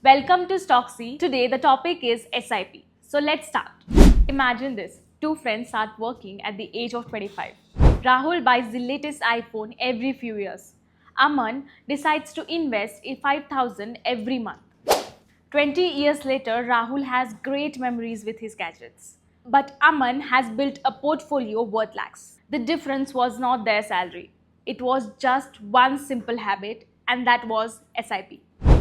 Welcome to Stocksy. Today the topic is SIP. So let's start. Imagine this. Two friends start working at the age of 25. Rahul buys the latest iPhone every few years. Aman decides to invest in 5,000 every month. 20 years later, Rahul has great memories with his gadgets. But Aman has built a portfolio worth lakhs. The difference was not their salary. It was just one simple habit, and that was SIP.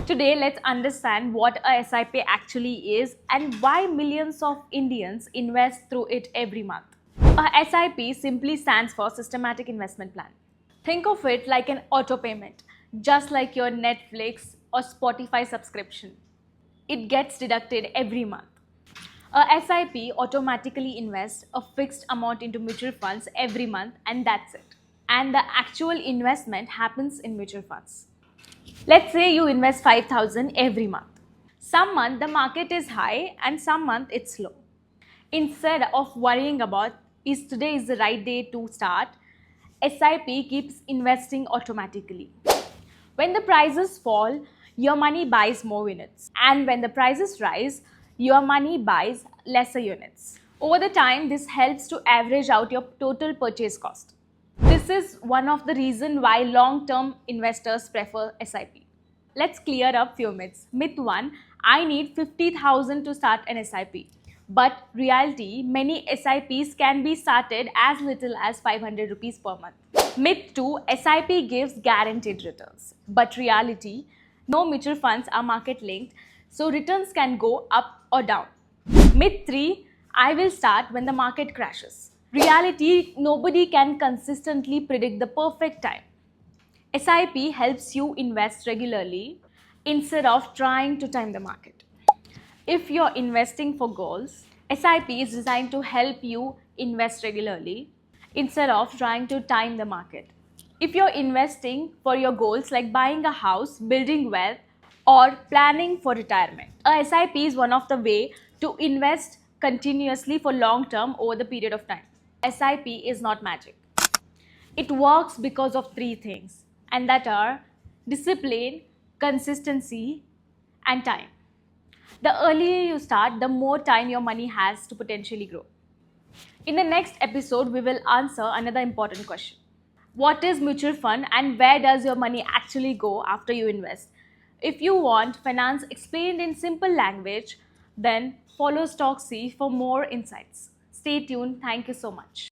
Today, let's understand what a SIP actually is and why millions of Indians invest through it every month. A SIP simply stands for Systematic Investment Plan. Think of it like an auto payment, just like your Netflix or Spotify subscription. It gets deducted every month. A SIP automatically invests a fixed amount into mutual funds every month, and that's it. And the actual investment happens in mutual funds. Let's say you invest 5,000 every month. Some month the market is high and some month it's low. Instead of worrying about is today is the right day to start, SIP keeps investing automatically. When the prices fall, your money buys more units. And when the prices rise, your money buys lesser units. Over the time, this helps to average out your total purchase cost. This is one of the reasons why long-term investors prefer SIP. Let's clear up few myths. Myth 1, I need 50,000 to start an SIP. But reality, many SIPs can be started as little as 500 rupees per month. Myth 2, SIP gives guaranteed returns. But reality, no mutual funds are market linked, so returns can go up or down. Myth 3, I will start when the market crashes. Reality, nobody can consistently predict the perfect time. SIP helps you invest regularly instead of trying to time the market. If you're investing for goals, SIP is designed to help you invest regularly instead of trying to time the market. If you're investing for your goals like buying a house, building wealth, or planning for retirement, a SIP is one of the way to invest continuously for long term over the period of time. SIP is not magic. It works because of three things, and that are discipline, consistency, and time. The earlier you start, the more time your money has to potentially grow. In the next episode, we will answer another important question. What is mutual fund and where does your money actually go after you invest? If you want finance explained in simple language, then follow Stocksy for more insights. Stay tuned. Thank you so much.